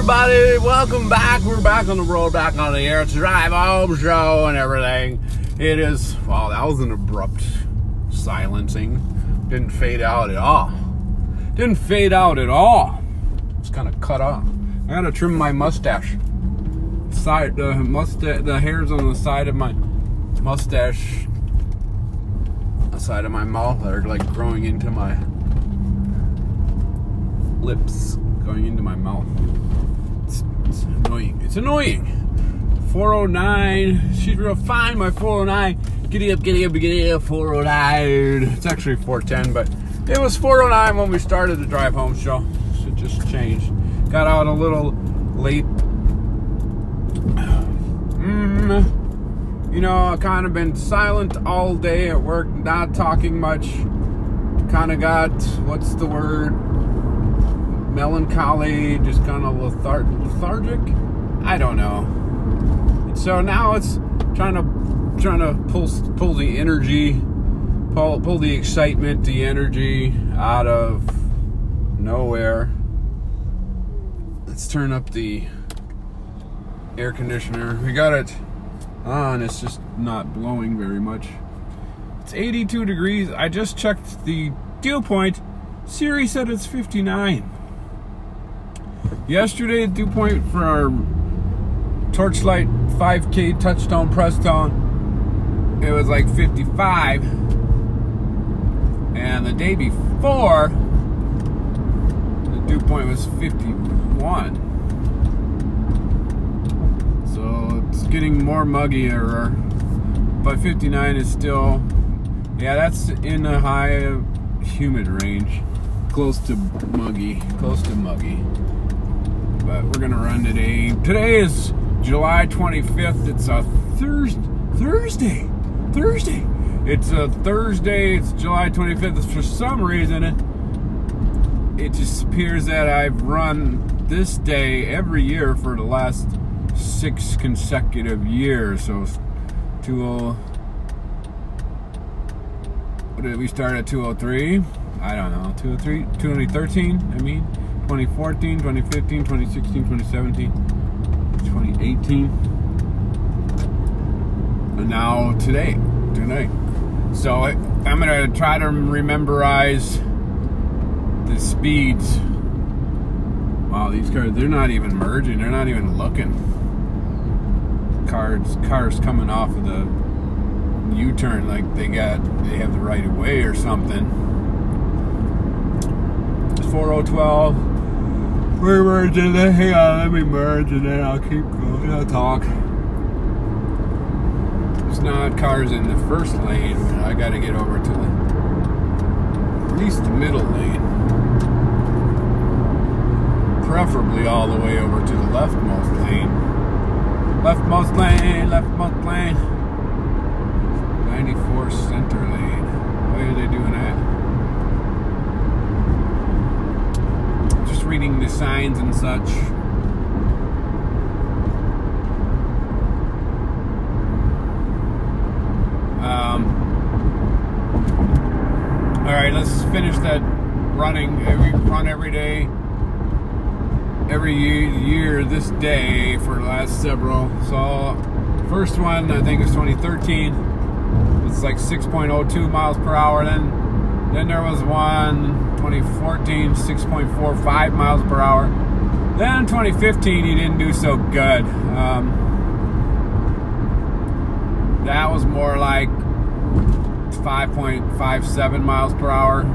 everybody, welcome back. We're back on the road, back on the air. It's a drive home show and everything. It is, wow, that was an abrupt silencing. Didn't fade out at all. Didn't fade out at all. It's kind of cut off. I gotta trim my mustache. The hairs on the side of my mustache, the side of my mouth are like growing into my lips, going into my mouth. It's annoying. It's annoying. 409. She's real fine, my 409. Giddy up, giddy up, giddy up, 409. It's actually 410, but it was 409 when we started the drive home show. So it just changed. Got out a little late. You know, I've kind of been silent all day at work, not talking much. Kind of got, what's the word? Melancholy, just kind of lethargic. I don't know. So now it's trying to pull the energy, pull the excitement, the energy out of nowhere. Let's turn up the air conditioner. We got it on. It's just not blowing very much. It's 82 degrees. I just checked the dew point. Siri said it's 59. Yesterday, the dew point for our Torchlight 5K touchstone press-tone, it was like 55. And the day before, the dew point was 51. So it's getting more muggier. But 59 is still, yeah, that's in the high humid range. Close to muggy. But we're gonna run today. Today is July 25th. It's a Thursday. It's a Thursday. It's July 25th. For some reason, it just appears that I've run this day every year for the last 6 consecutive years. So, what did we start at 203? I don't know. 203, 2013. I mean. 2014, 2015, 2016, 2017, 2018, and now tonight. So I'm gonna try to rememberize the speeds. Wow, these cars, they're not even merging, they're not even looking. Cars coming off of the U-turn like they have the right of way or something. It's 4012. We're merging it. Hang on, let me merge and then I'll keep going. I'll talk. There's not cars in the first lane, but I gotta get over to at least the middle lane. Preferably all the way over to the leftmost lane. Leftmost lane. 94 center lane. Why are they doing that? Reading the signs and such. Alright, let's finish that running. We run every day, every year this day for the last several. So, first one I think is 2013. It's like 6.02 miles per hour. Then there was one 2014, 6.45 miles per hour. Then 2015, he didn't do so good. That was more like 5.57 miles per hour.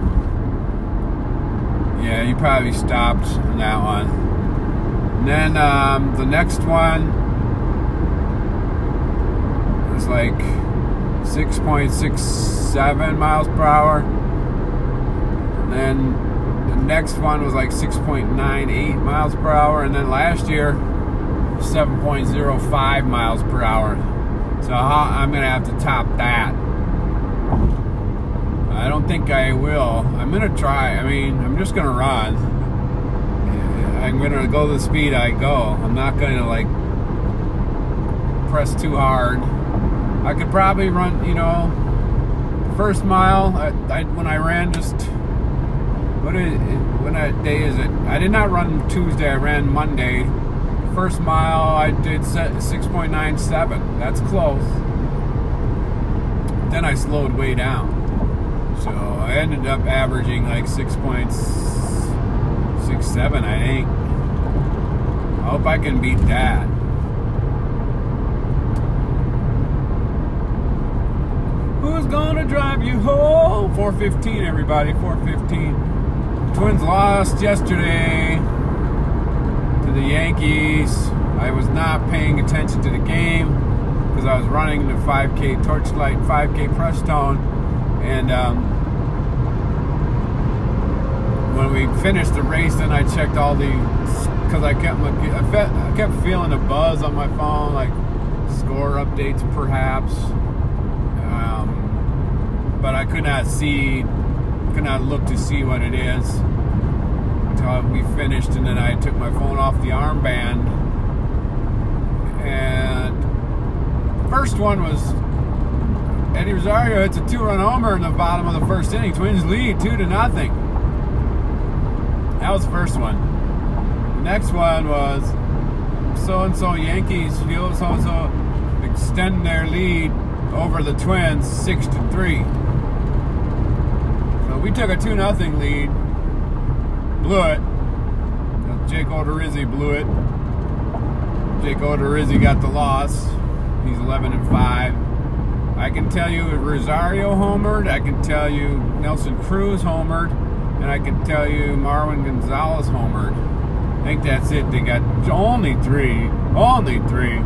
Yeah, he probably stopped on that one. And then the next one was like 6.67 miles per hour. And the next one was like 6.98 miles per hour, and then last year 7.05 miles per hour. So I'm gonna have to top that. I don't think I will. I'm gonna try. I mean, I'm just gonna run. I'm gonna go the speed I go. I'm not gonna like press too hard. I could probably run, you know, first mile. When I ran just What day is it? I did not run Tuesday. I ran Monday. First mile I did 6.97. That's close. Then I slowed way down. So I ended up averaging like 6.67, I think. I hope I can beat that. Who's gonna drive you home? 4:15, everybody, 4:15. Twins lost yesterday to the Yankees. I was not paying attention to the game because I was running the 5K Torchlight 5K Prestone, and when we finished the race, then I checked all the, because I kept feeling a buzz on my phone, like score updates perhaps, but I could not look to see what it is until we finished, and then I took my phone off the armband, and the first one was Eddie Rosario hits a 2-run homer in the bottom of the first inning. Twins lead 2-0. That was the first one. The next one was so-and-so Yankees feel so-and-so extend their lead over the Twins 6-3. So we took a 2-0 lead, blew it. Jake Odorizzi blew it. Jake Odorizzi got the loss. He's 11-5. I can tell you Rosario homered. I can tell you Nelson Cruz homered. And I can tell you Marwin Gonzalez homered. I think that's it. They got only three. Only three.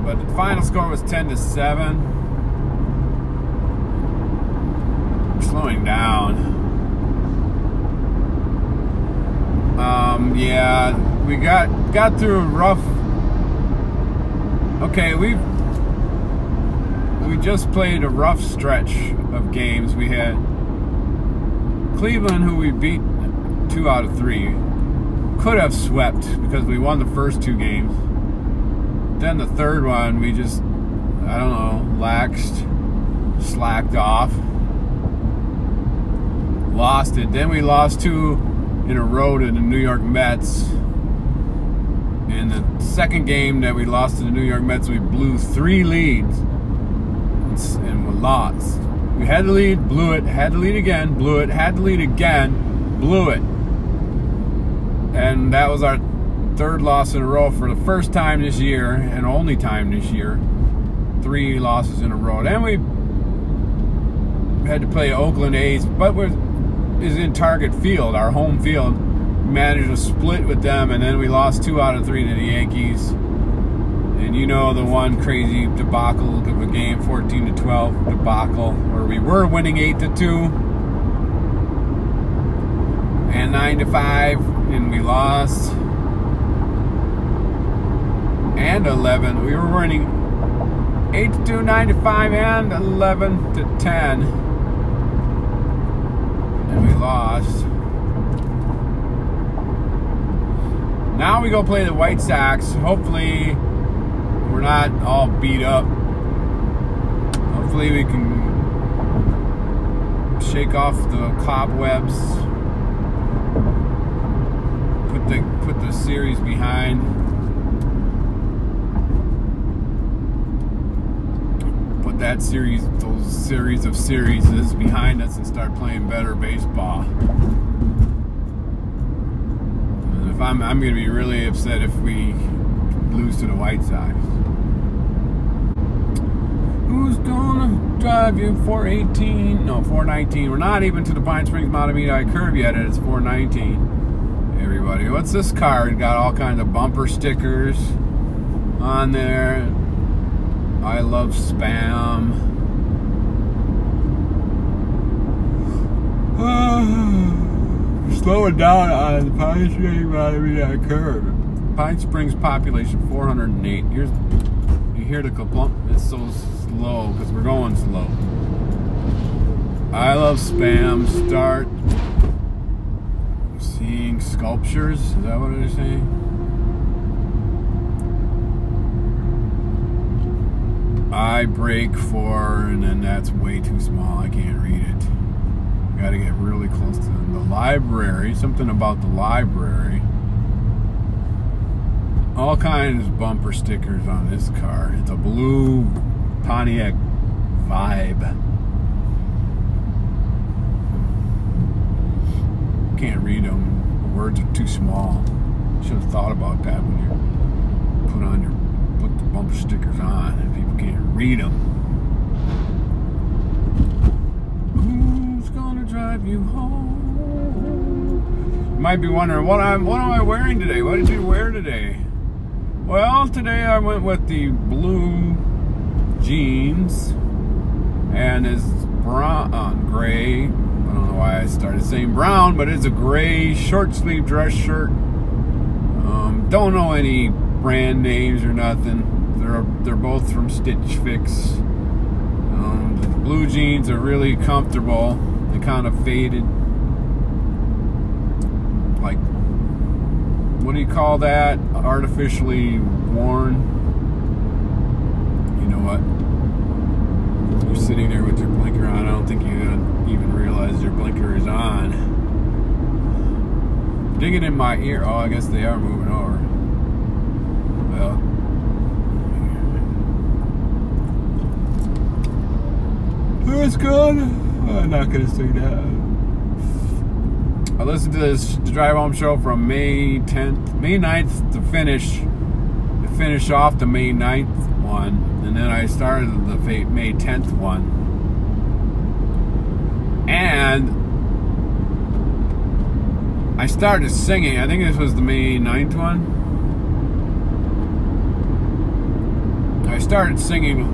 But the final score was 10-7. Slowing down. Yeah, we got through a rough. Okay, we just played a rough stretch of games. We had Cleveland, who we beat 2 out of 3. Could have swept because we won the first 2 games. Then the third one, we just, I don't know, slacked off. Lost it. Then we lost 2 in a row to the New York Mets. In the second game that we lost to the New York Mets, we blew 3 leads. And we lost. We had the lead, blew it, had the lead again, blew it, had the lead again, blew it. And that was our 3rd loss in a row for the first time this year, and only time this year. 3 losses in a row. Then we had to play Oakland A's, but is in Target Field, our home field. We managed to split with them, and then we lost 2 out of 3 to the Yankees. And you know the one crazy debacle of a game, 14-12 debacle, where we were winning 8-2 and 9-5, and we lost. And 11, we were winning 8-2, 9-5, and 11-10, and we lost. Now we go play the White Sox. Hopefully we're not all beat up. Hopefully we can shake off the cobwebs, put the series behind. Put that series, those series of series behind us, and start playing better baseball. And if I'm going to be really upset if we lose to the White Sox. Who's gonna drive you 418? No, 419. We're not even to the Pine Springs Matamidi curve yet, and it's 419. Everybody, what's this card? Got all kinds of bumper stickers on there. I love spam. Slowing down on the Pine Springs Matamidi curve. Pine Springs population 408. You hear the kaplump? It's so slow because we're going slow. I love spam. Start seeing sculptures. Is that what they're saying? I brake for, and then that's way too small. I can't read it. Got to get really close to the library. Something about the library. All kinds of bumper stickers on this car. It's a blue Pontiac Vibe. Can't read them. The words are too small. Should have thought about that when you put the bumper stickers on and people can't read them. Who's gonna drive you home? You might be wondering what am I wearing today? What did you wear today? Well, today I went with the blue jeans and this brown gray. I don't know why I started saying brown, but it's a gray short sleeve dress shirt. Don't know any brand names or nothing. They're both from Stitch Fix. The blue jeans are really comfortable. They kind of faded. Like, what do you call that? Artificially worn. You know what? You're sitting there with your blinker on. I don't think you even realize your blinker is on. Digging in my ear. Oh, I guess they are moving over. Well, it's good. I'm not gonna say that. I listened to this drive home show from May 9th to finish off the May 9th one, and then I started the May 10th one, and I started singing. I think this was the May 9th one. I started singing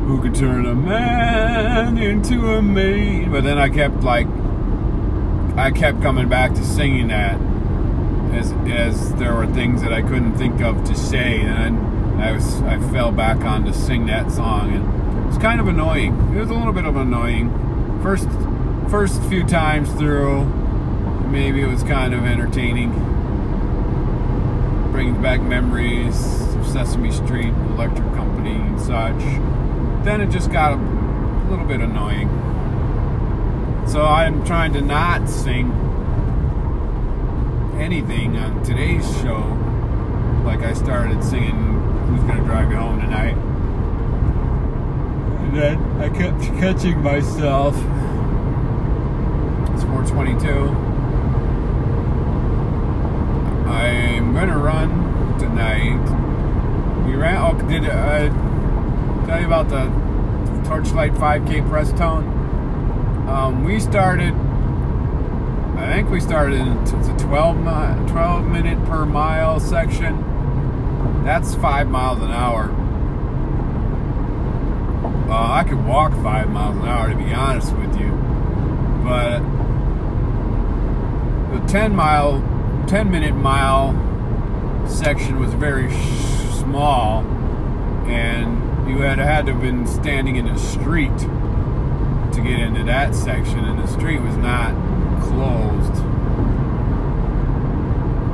"Who Could Turn a Man into a Maid," but then I kept coming back to singing that as there were things that I couldn't think of to say, and I fell back on to sing that song, and it was kind of annoying. It was a little bit of annoying. First few times through, maybe it was kind of entertaining. Brings back memories of Sesame Street, Electric Company, and such. Then it just got a little bit annoying. So I'm trying to not sing anything on today's show. Like I started singing "Who's Gonna Drive You Home Tonight?" And then I kept catching myself. It's 4:22. I'm gonna run tonight. We ran. Oh, did I tell you about the Torchlight 5K press tone? We started. I think we started. It's a 12 minute per mile section. That's 5 miles an hour. I could walk 5 miles an hour, to be honest with you, but the 10 minute mile section was very small, and you had to have been standing in the street to get into that section, and the street was not closed,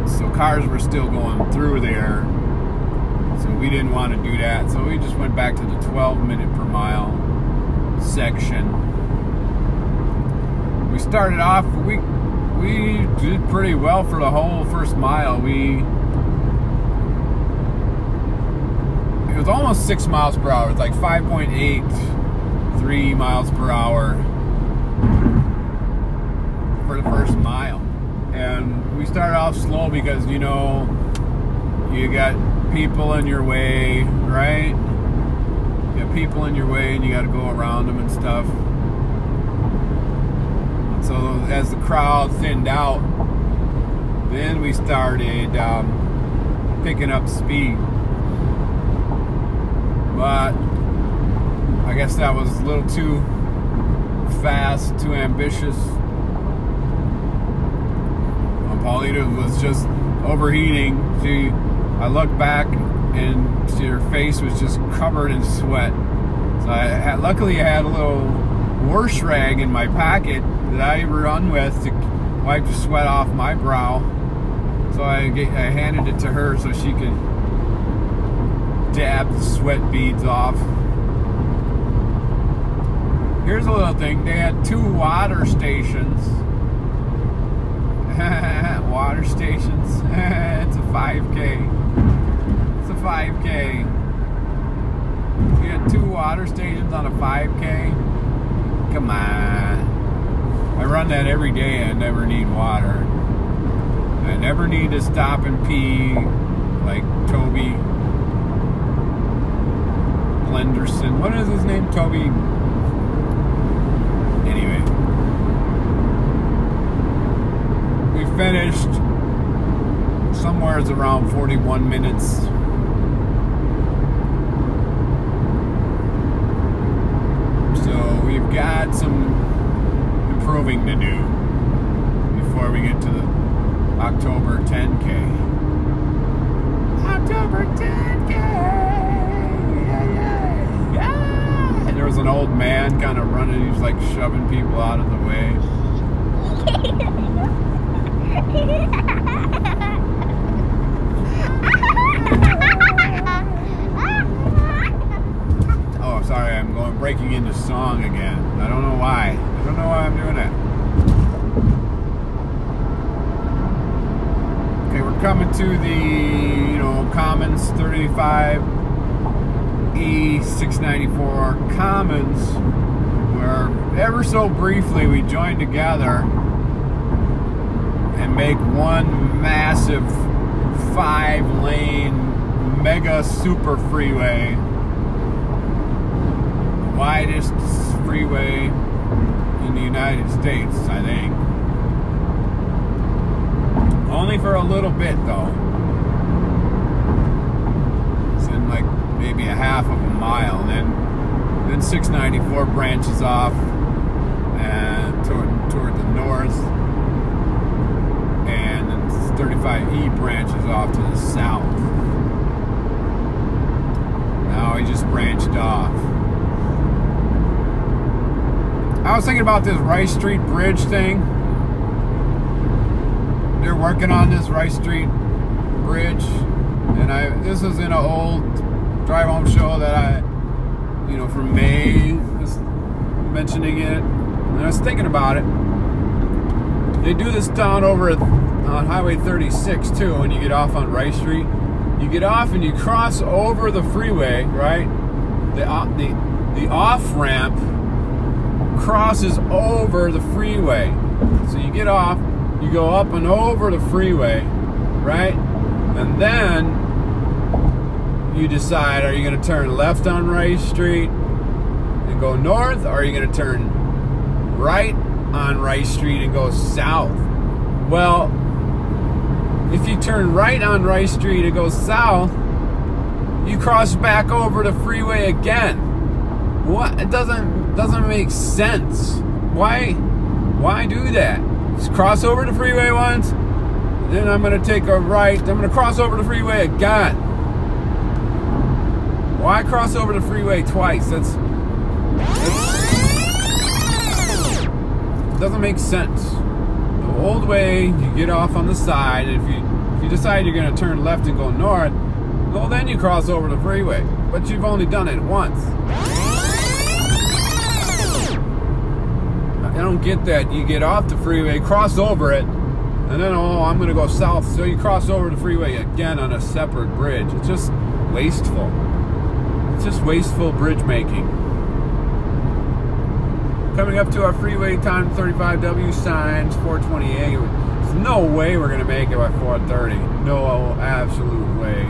so cars were still going through there, so we didn't want to do that, so we just went back to the 12 minute per mile section. We started off, we did pretty well for the whole first mile. It was almost 6 miles per hour. It's like 5.83 miles per hour for the first mile. And we started off slow because, you know, you got people in your way, right? You got people in your way and you got to go around them and stuff. So as the crowd thinned out, then we started picking up speed. But I guess that was a little too fast, too ambitious. Paulita was just overheating. I looked back and her face was just covered in sweat. So luckily I had a little wash rag in my pocket that I run with to wipe the sweat off my brow. So I handed it to her so she could dab the sweat beads off. Here's a little thing. They had 2 water stations. Water stations. It's a 5K. It's a 5K. You had 2 water stations on a 5K? Come on. I run that every day and I never need water. I never need to stop and pee like Toby Blenderson. What is his name? Toby. Anyway. We finished somewhere it's around 41 minutes. So we've got some improving to do before we get to the October 10K. October 10K! Yeah! And there was an old man kind of running, he was like shoving people out of the way. Oh, sorry, I'm breaking into song again. I don't know why. I don't know why I'm doing that. Okay, we're coming to the, Commons 35 E694 Commons, where ever so briefly we join together and make one massive 5-lane mega super freeway, the widest freeway in the United States, I think. Only for a little bit though. It's in like maybe a half of a mile, and then 694 branches off and toward the north, and then 35E branches off to the south. Now he just branched off. I was thinking about this Rice Street Bridge thing. They're working on this Rice Street Bridge, and this was in an old drive home show that I, from May, was mentioning it, and I was thinking about it. They do this down over on Highway 36 too. When you get off on Rice Street, you get off and you cross over the freeway, right? The off ramp crosses over the freeway, so you get off. You go up and over the freeway, right? And then you decide, are you going to turn left on Rice Street and go north, or are you going to turn right on Rice Street and go south? Well, if you turn right on Rice Street and go south, you cross back over the freeway again. What? It doesn't make sense. Why do that? Just cross over the freeway once, then I'm going to take a right, I'm going to cross over the freeway again. Why cross over the freeway twice? It doesn't make sense. The old way, you get off on the side, and if you decide you're going to turn left and go north, well, then you cross over the freeway. But you've only done it once. I don't get that. You get off the freeway, cross over it, and then, I'm going to go south. So you cross over the freeway again on a separate bridge. It's just wasteful. It's just wasteful bridge making. Coming up to our freeway time, 35W signs, 428. There's no way we're going to make it by 4:30. No absolute way.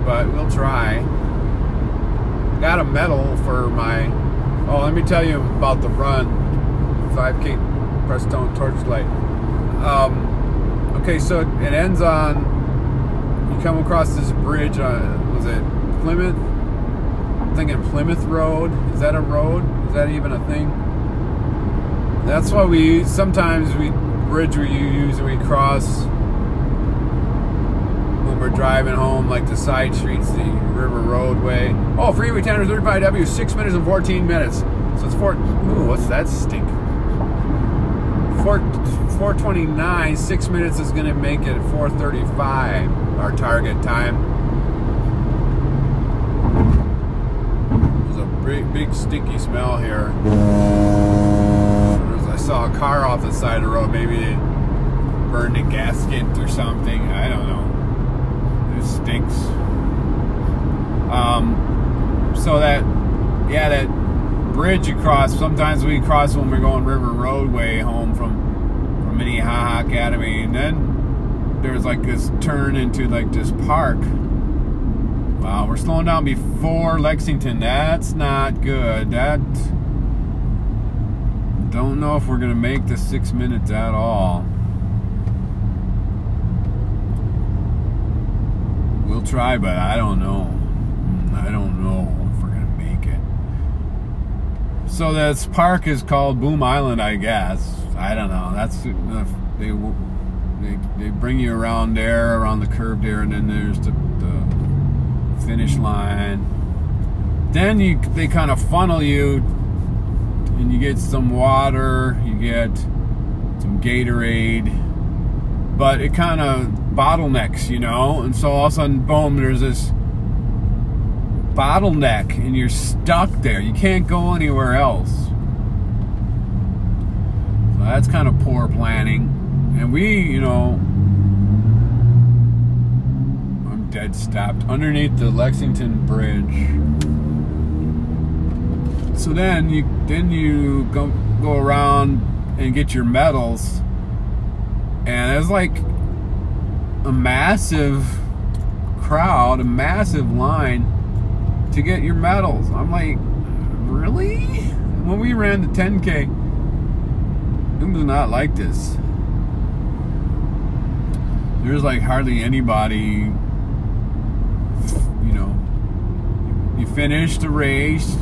But we'll try. Got a medal for my... Oh, let me tell you about the run. 5K Prestone Torchlight. Okay, so it ends on... You come across this bridge on... Was it Plymouth? I'm thinking Plymouth Road. Is that a road? Is that even a thing? That's why we... Sometimes bridge we use and we cross... When we're driving home, like the side streets, the river roadway. Oh, freeway 10 or 35W, 6 minutes and 14 minutes. So it's 4. Ooh, what's that stink? 4:29. 6 minutes is going to make it 4:35. Our target time. stinky smell here. I saw a car off the side of the road. Maybe they burned a gasket or something. I don't know. It stinks. So that bridge across, sometimes we cross when we're going River Roadway home from Minnehaha Academy, and then there's like this turn into like this park. Wow, we're slowing down before Lexington. That's not good. Don't know if we're gonna make the 6 minutes at all. We'll try, but I don't know. I don't know if we're gonna make it. So this park is called Boom Island, I guess. I don't know. That's they bring you around there, around the curve there, and then there's the finish line. Then they kind of funnel you, and you get some water, you get some Gatorade, but it kind of bottlenecks, you know. And so all of a sudden, boom, there's this bottleneck, and you're stuck there. You can't go anywhere else. So that's kind of poor planning. And we, you know, I'm dead stopped underneath the Lexington Bridge. So then you go around and get your medals, and there's like a massive crowd, a massive line to get your medals. I'm like, really? When we ran the 10K, it was not like this. There's like hardly anybody. You know, you finish the race,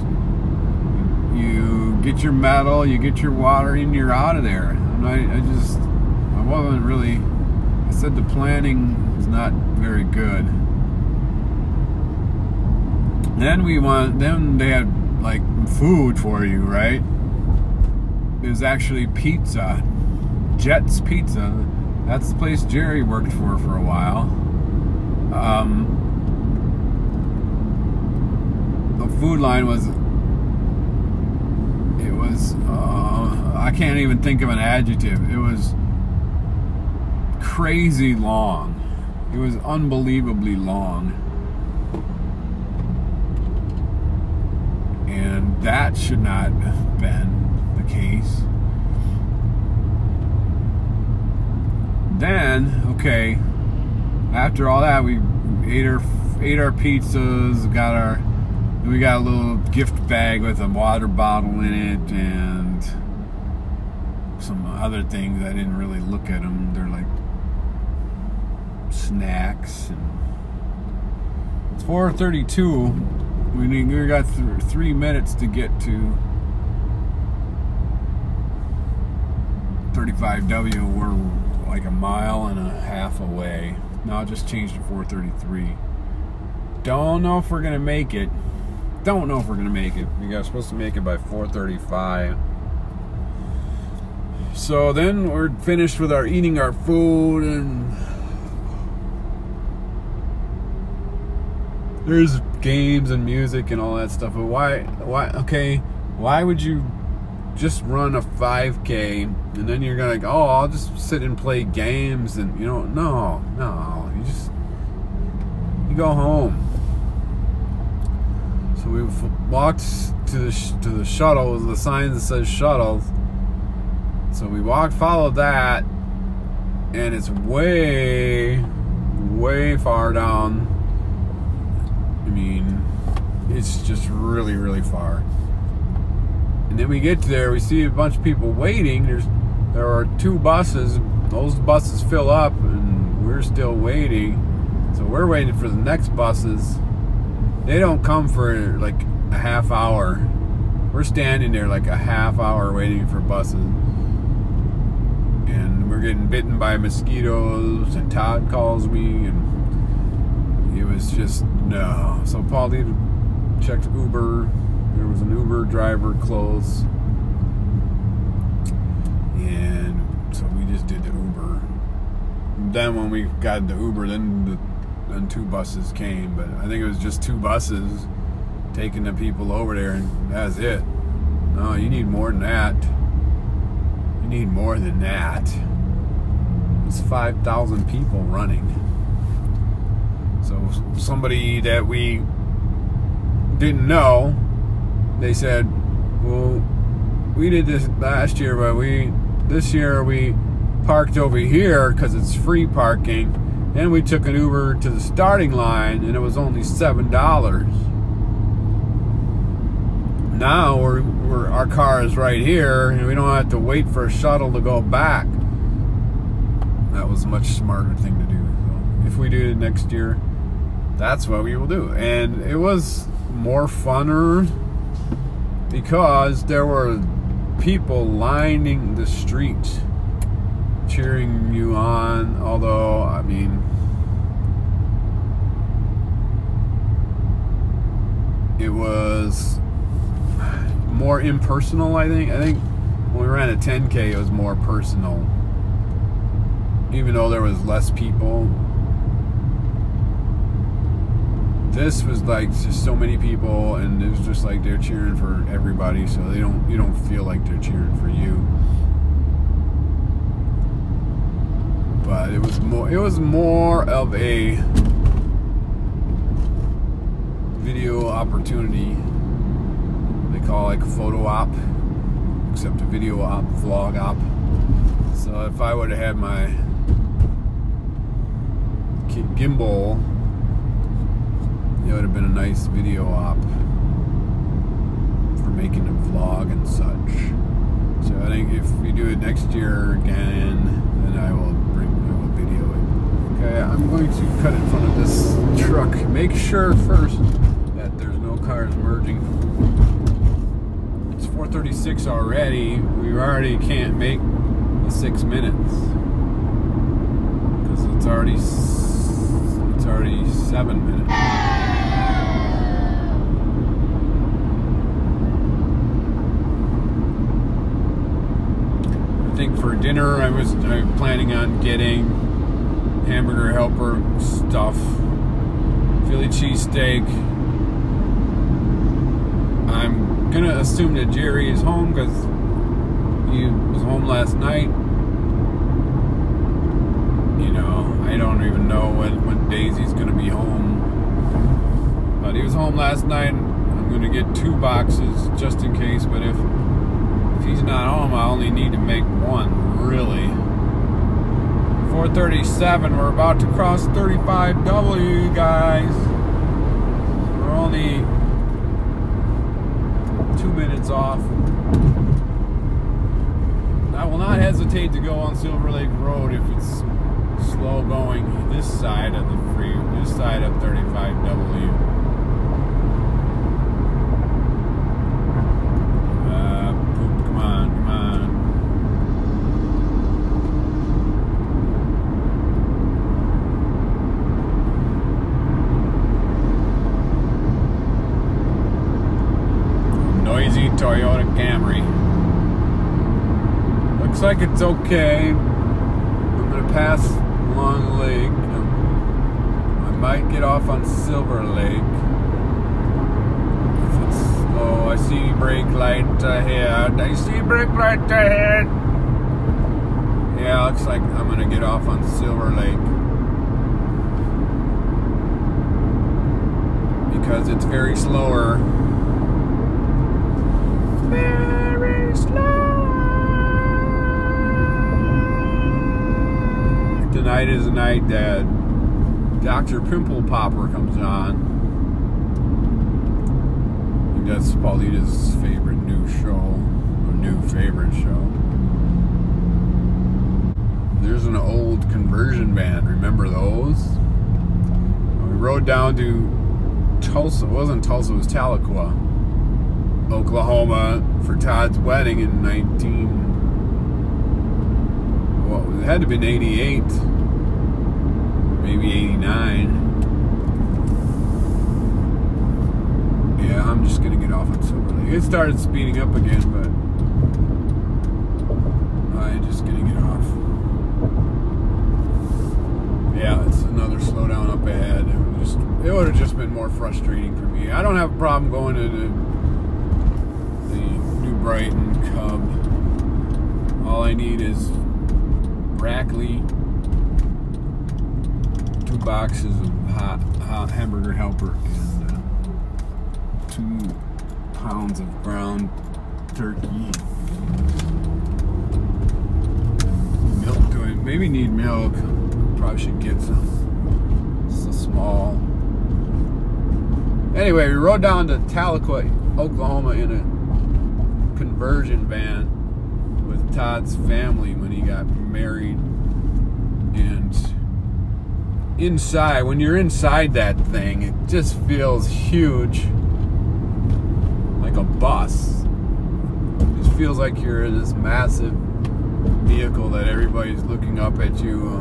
you get your medal, you get your water, and you're out of there. I wasn't really, I said the planning was not very good. Then they had like food for you, right? It was actually pizza, Jet's Pizza. That's the place Jerry worked for a while. The food line was, I can't even think of an adjective. It was crazy long. It was unbelievably long. And that should not have been the case. Then, okay, after all that, we ate our pizzas, we got a little gift bag with a water bottle in it and some other things. I didn't really look at them. They're like snacks. And it's 4:32. We got 3 minutes to get to 35W. We're like a mile and a half away. Now I just changed to 4:33. Don't know if we're gonna make it. Don't know if we're gonna make it. We got supposed to make it by 4:35. So then we're finished with eating our food, and there's games and music and all that stuff. But why would you just run a 5K and then you're gonna like, oh, I'll just sit and play games? And you know, no, you go home. So we walked to the shuttle, the sign that says shuttles. So we followed that, and it's way far down. I mean, it's just really, really far. And then we get there, we see a bunch of people waiting. There are 2 buses. Those buses fill up, and we're still waiting. So we're waiting for the next buses. They don't come for like a half hour. We're standing there like a half hour waiting for buses. And we're getting bitten by mosquitoes, and Todd calls me, and it was just, no. So Paul checked Uber. There was an Uber driver close. And so we just did the Uber. Then when we got the Uber, then 2 buses came, but I think it was just 2 buses. taking the people over there and that's it. No, you need more than that. You need more than that. It's 5,000 people running. So somebody that we didn't know, they said, well, we did this last year, but this year we parked over here because it's free parking. Then we took an Uber to the starting line and it was only $7. Now our car is right here and we don't have to wait for a shuttle to go back. That was a much smarter thing to do. So if we do it next year, that's what we will do. And it was more funner because there were people lining the street cheering you on. Although, I mean, it was more impersonal, I think. I think when we ran a 10K, it was more personal. Even though there was less people. This was like just so many people, and it was just like they're cheering for everybody, so you don't feel like they're cheering for you. But it was more of a video opportunity. They call it like a photo op, except a video op, vlog op. So if I would have had my gimbal, it would have been a nice video op for making a vlog and such. So I think if we do it next year again, then I will video it. Okay, I'm going to cut in front of this truck. Make sure first that there's no cars merging. It's 4:36 already. We already can't make the 6 minutes because it's already 7 minutes. I think for dinner I'm planning on getting hamburger helper stuff, Philly cheesesteak. I'm gonna assume that Jerry is home because he was home last night. You know, I don't even know what days he's gonna be home, but he was home last night. I'm gonna get 2 boxes just in case, but if he's not home, I only need to make 1, really. 4:37, we're about to cross 35W, guys. We're only 2 minutes off. I will not hesitate to go on Silver Lake Road if it's slow going this side of 35W. Come on. Noisy Toyota Camry. Looks like it's okay. I'm gonna pass along the lake. I might get off on Silver Lake. If it's slow, I see brake light ahead. Yeah, looks like I'm gonna get off on Silver Lake because it's very slower. Very slow. Tonight is the night that Dr. Pimple Popper comes on. I think that's Paulita's favorite new show, or new favorite show. There's an old conversion band. Remember those? We rode down to Tulsa. It wasn't Tulsa, it was Tahlequah, Oklahoma for Todd's wedding in it had to have been 88, maybe 89. Yeah, I'm just gonna get off on Silver Lake. It started speeding up again, but I'm just gonna get off. Yeah, it's another slowdown up ahead. It would have just been more frustrating for me. I don't have a problem going to the New Brighton Cub. All I need is Brackley, 2 boxes of hot hamburger helper, and 2 pounds of ground turkey. Milk, do I maybe need milk? Probably should get some. It's a small. Anyway, we rode down to Tahlequah, Oklahoma in a conversion van with Todd's family when he got married. And inside, when you're inside that thing, it just feels huge, like a bus. It just feels like you're in this massive vehicle that everybody's looking up at you.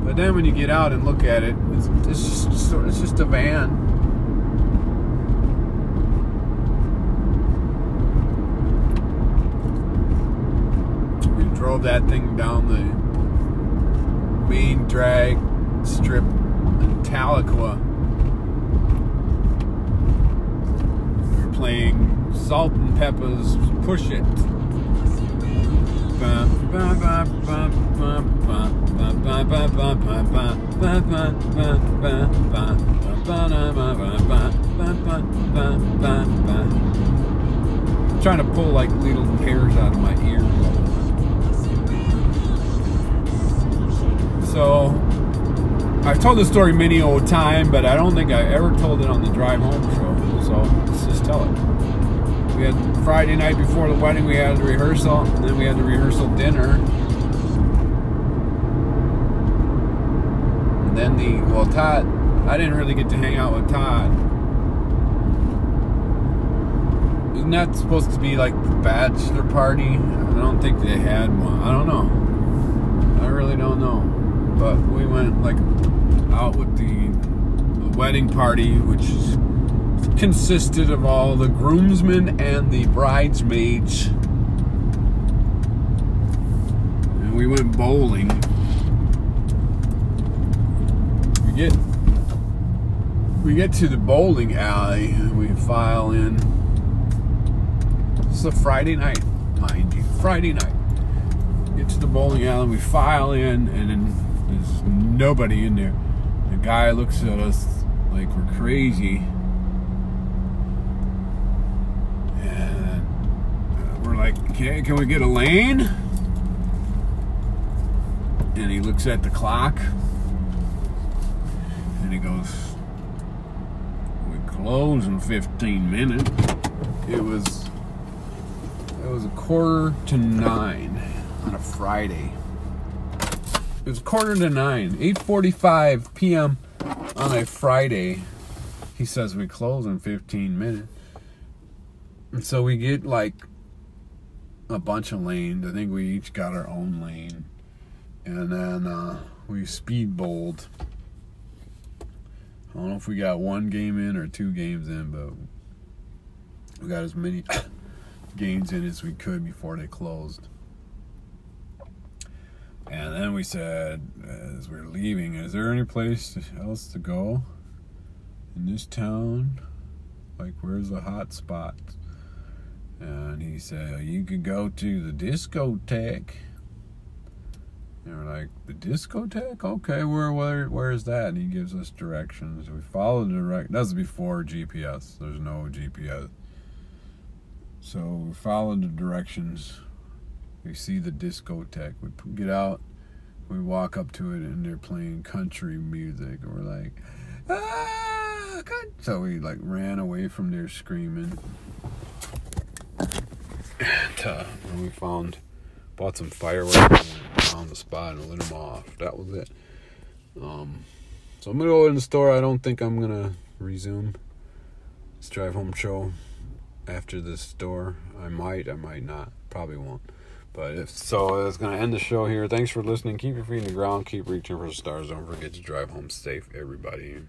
But then when you get out and look at it, it's just a van. We drove that thing down the main drag strip in Tahlequah. We were playing Salt and Peppa's Push It. Trying to pull like little hairs out of my ears. So I've told this story many old time, but I don't think I ever told it on the drive home show. So let's just tell it. We had Friday night before the wedding, we had a rehearsal, and then we had the rehearsal dinner. And then Todd, I didn't really get to hang out with Todd. Isn't that supposed to be like the bachelor party? I don't think they had one. I don't know. I really don't know. But we went like out with the wedding party, which consisted of all the groomsmen and the bridesmaids. And we went bowling. We get to the bowling alley and we file in. It's a Friday night, mind you. Friday night. Get to the bowling alley and we file in, and then there's nobody in there. The guy looks at us like we're crazy. And we're like, okay, can we get a lane? And he looks at the clock. And he goes, we close in 15 minutes. It was 9:15 on a Friday. It was 9:15, 8:45 p.m. on a Friday. He says we close in 15 minutes. And so we get like a bunch of lanes. I think we each got our own lane. And then we speed bowled. I don't know if we got 1 game in or 2 games in, but we got as many games in as we could before they closed. And then we said, as we're leaving, is there any place else to go in this town? Like, where's the hot spot? And he said, you could go to the discotheque. And we're like, the discotheque? Okay, where is that? And he gives us directions. We follow the direct. That was before GPS. There's no GPS. So we follow the directions. We see the discotheque. We get out. We walk up to it, and they're playing country music. And we're like, ah! So we like ran away from there screaming. And we bought some fireworks and found the spot and lit them off. That was it. So I'm gonna go in the store. I don't think I'm gonna resume this drive home show after this store. I might not. Probably won't. But if so, it's gonna end the show here. Thanks for listening. Keep your feet in the ground. Keep reaching for the stars. Don't forget to drive home safe, everybody.